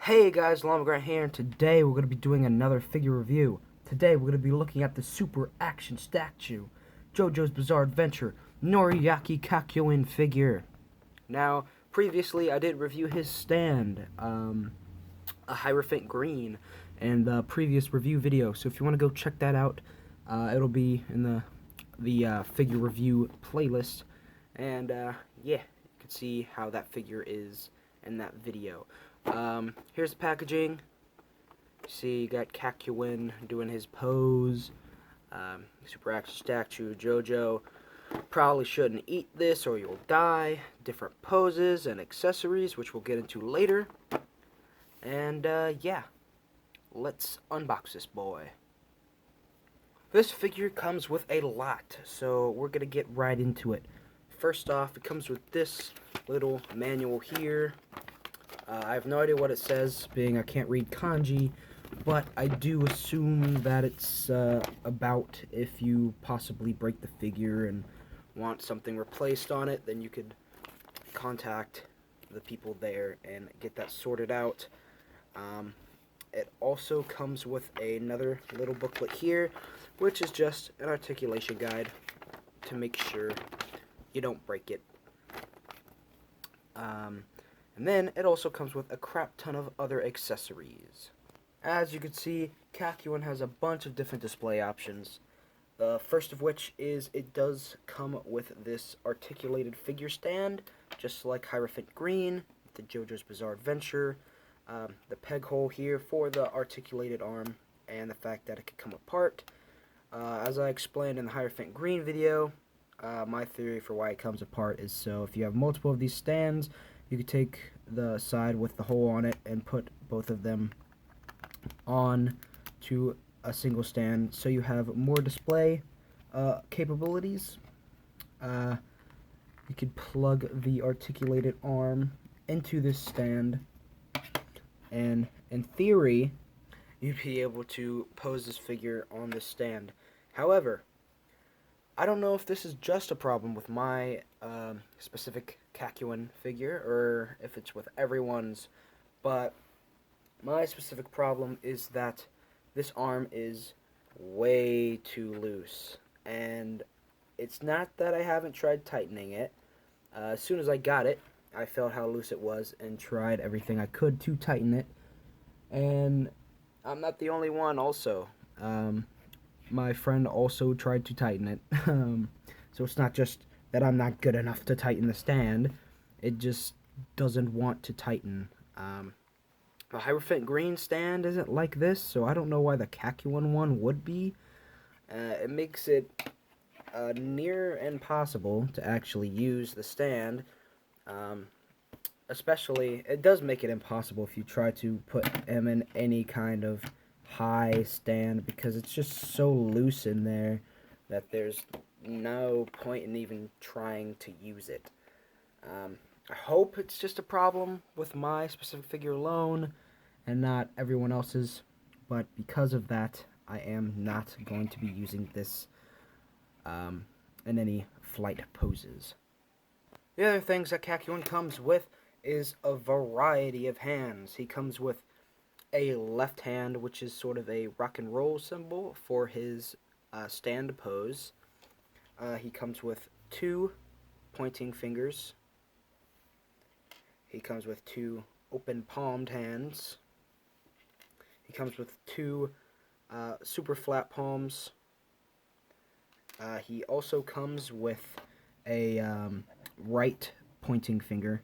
Hey guys, Llama Grant here, and today we're going to be doing another figure review. Today we're going to be looking at the Super Action Statue, JoJo's Bizarre Adventure, Noriaki Kakyoin figure. Now, previously I did review his stand, a Hierophant Green, in the previous review video, so if you want to go check that out, it'll be in the figure review playlist, and yeah, you can see how that figure is in that video. Here's the packaging. See, you got kakyoin doing his pose. Super Action Statue, JoJo. Probably shouldn't eat this or you'll die. Different poses and accessories, which we'll get into later. And, yeah. Let's unbox this boy. This figure comes with a lot, so we're gonna get right into it. First off, it comes with this little manual here. I have no idea what it says, being I can't read kanji, but I do assume that it's about if you possibly break the figure and want something replaced on it, then you could contact the people there and get that sorted out. It also comes with another little booklet here, which is just an articulation guide to make sure you don't break it. And then it also comes with a crap ton of other accessories. As you can see, kakyoin has a bunch of different display options. The first of which is it does come with this articulated figure stand, just like Hierophant Green, the JoJo's Bizarre Adventure, the peg hole here for the articulated arm, and the fact that it could come apart. As I explained in the Hierophant Green video, my theory for why it comes apart is so if you have multiple of these stands, you could take the side with the hole on it and put both of them on to a single stand so you have more display capabilities. You could plug the articulated arm into this stand, and in theory you'd be able to pose this figure on this stand. However, I don't know if this is just a problem with my specific kakyoin figure or if it's with everyone's, but my specific problem is that this arm is way too loose, and it's not that I haven't tried tightening it. As soon as I got it, I felt how loose it was and tried everything I could to tighten it, and I'm not the only one also. My friend also tried to tighten it, so it's not just that I'm not good enough to tighten the stand, it just doesn't want to tighten. The Hierophant Green stand isn't like this, so I don't know why the kakyoin one would be. It makes it near impossible to actually use the stand. Especially, it does make it impossible if you try to put him in any kind of high stand, because it's just so loose in there that there's no point in even trying to use it. I hope it's just a problem with my specific figure alone and not everyone else's, but because of that, I am not going to be using this in any flight poses. The other things that kakyoin comes with is a variety of hands. He comes with a left hand, which is sort of a rock and roll symbol for his stand pose. He comes with two pointing fingers. He comes with two open palmed hands. He comes with two super flat palms. He also comes with a right pointing finger,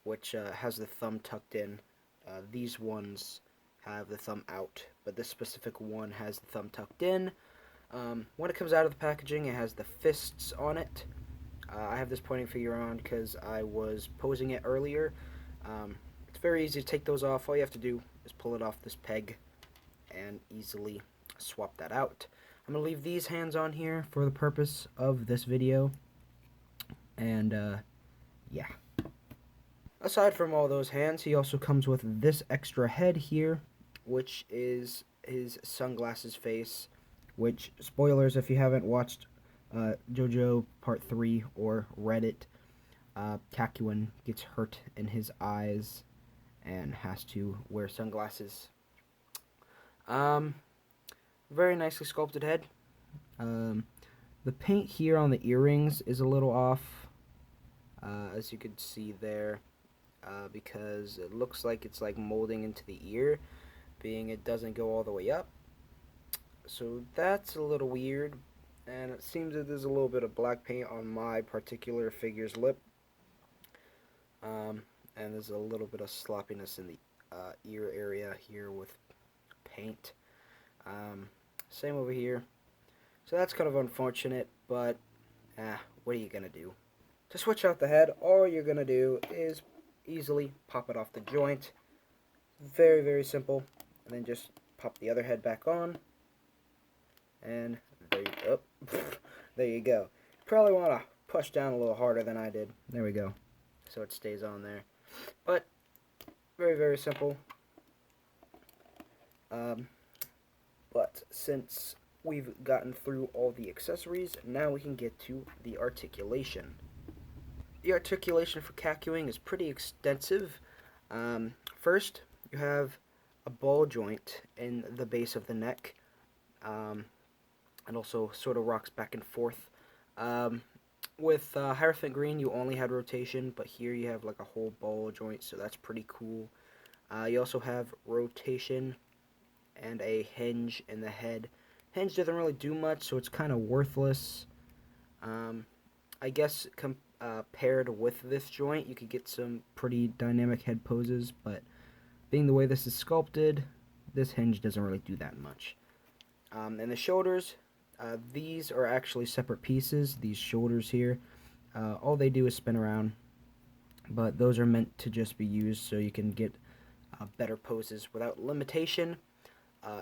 which has the thumb tucked in. These ones have the thumb out, but this specific one has the thumb tucked in. When it comes out of the packaging, it has the fists on it. I have this pointing finger on because I was posing it earlier. It's very easy to take those off. All you have to do is pull it off this peg and easily swap that out. I'm going to leave these hands on here for the purpose of this video. And, yeah. Aside from all those hands, he also comes with this extra head here, which is his sunglasses face, which, spoilers if you haven't watched JoJo Part 3 or read it, kakyoin gets hurt in his eyes, and has to wear sunglasses. Um, Very nicely sculpted head. Um, the paint here on the earrings is a little off, as you can see there, because it looks like it's like molding into the ear, being it doesn't go all the way up. So that's a little weird, and it seems that there's a little bit of black paint on my particular figure's lip, and there's a little bit of sloppiness in the ear area here with paint. Same over here. So that's kind of unfortunate, but what are you gonna do? To switch out the head, all you're gonna do is easily pop it off the joint. Very, very simple. And then just pop the other head back on. And there you go. There you go. Probably want to push down a little harder than I did. There we go. So it stays on there. But very, very simple. But since we've gotten through all the accessories, now we can get to the articulation. The articulation for kakyoin is pretty extensive. First, you have a ball joint in the base of the neck, and also sort of rocks back and forth. With Hierophant Green, you only had rotation, but here you have like a whole ball joint, so that's pretty cool. You also have rotation and a hinge in the head. Hinge doesn't really do much, so it's kind of worthless. I guess paired with this joint, you could get some pretty dynamic head poses, but being the way this is sculpted, this hinge doesn't really do that much. And the shoulders, these are actually separate pieces, these shoulders here. All they do is spin around, but those are meant to just be used so you can get better poses without limitation.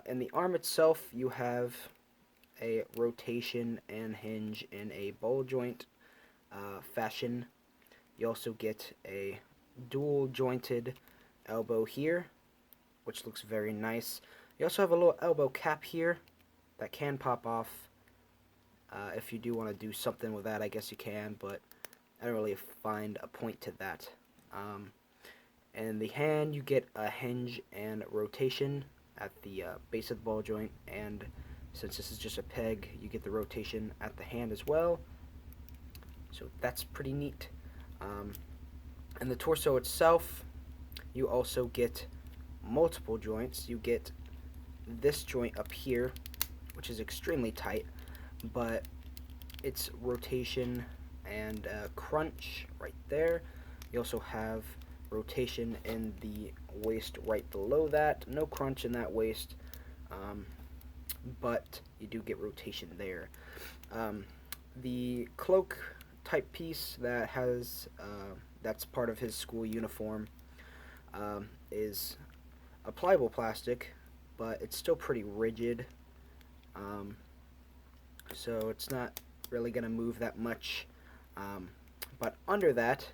In the arm itself, you have a rotation and hinge in a ball joint fashion. You also get a dual jointed elbow here, which looks very nice. You also have a little elbow cap here that can pop off. If you do want to do something with that, I guess you can, but I don't really find a point to that. In the hand, you get a hinge and rotation at the base of the ball joint, and since this is just a peg, you get the rotation at the hand as well. So that's pretty neat. And the torso itself, you also get multiple joints. You get this joint up here, which is extremely tight, but it's rotation and crunch right there. You also have rotation in the waist right below that. No crunch in that waist, but you do get rotation there. The cloak type piece that has that's part of his school uniform is a pliable plastic, but it's still pretty rigid, so it's not really gonna move that much. But under that,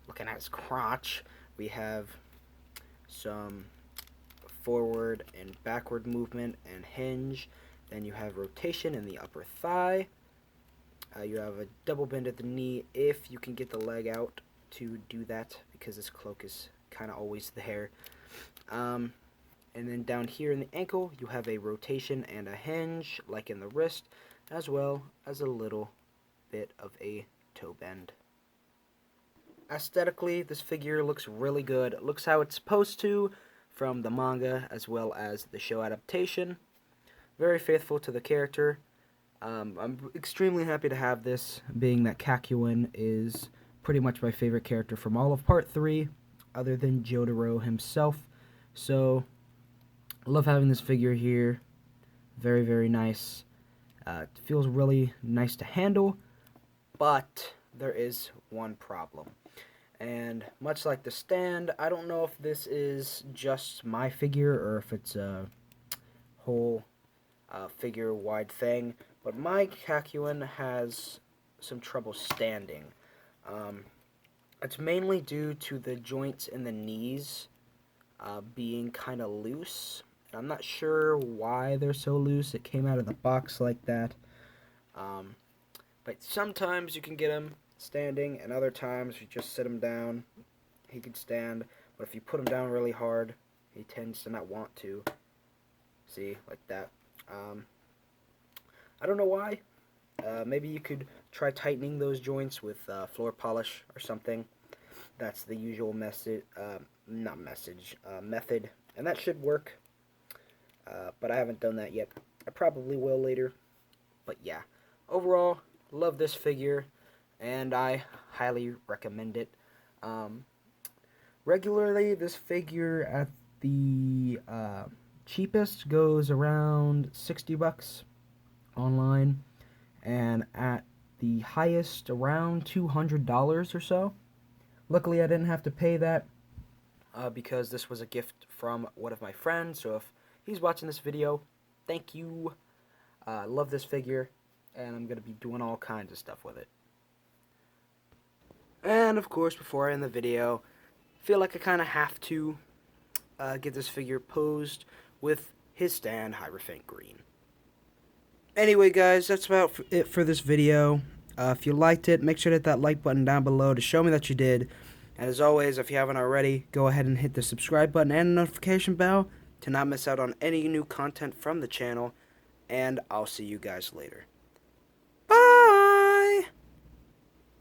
looking at his crotch, we have some forward and backward movement and hinge. Then you have rotation in the upper thigh. You have a double bend at the knee if you can get the leg out to do that, because this cloak is kind of always there. And then down here in the ankle, you have a rotation and a hinge, like in the wrist, as well as a little bit of a toe bend. Aesthetically, this figure looks really good. It looks how it's supposed to from the manga as well as the show adaptation. Very faithful to the character. I'm extremely happy to have this, being that kakyoin is pretty much my favorite character from all of Part 3, other than Jotaro himself. So, I love having this figure here. Very, very nice. It feels really nice to handle, but there is one problem. And much like the stand, I don't know if this is just my figure or if it's a whole figure-wide thing, but my kakyoin has some trouble standing. It's mainly due to the joints in the knees being kind of loose. I'm not sure why they're so loose. It came out of the box like that. But sometimes you can get him standing, and other times you just sit him down. He can stand, but but if you put him down really hard, he tends to not want to. See, like that. I don't know why. Maybe you could try tightening those joints with floor polish or something. That's the usual method, and that should work. But I haven't done that yet. I probably will later. But yeah, overall, love this figure, and I highly recommend it. Regularly, this figure at the cheapest goes around $60 online, and at the highest around $200 or so. Luckily, I didn't have to pay that because this was a gift from one of my friends. So if he's watching this video, thank you. I love this figure, and I'm going to be doing all kinds of stuff with it. And of course, before I end the video, I feel like I kind of have to get this figure posed with his stand, Hierophant Green. Anyway, guys, that's about it for this video. If you liked it, make sure to hit that like button down below to show me that you did. And as always, if you haven't already, go ahead and hit the subscribe button and the notification bell to not miss out on any new content from the channel. And I'll see you guys later.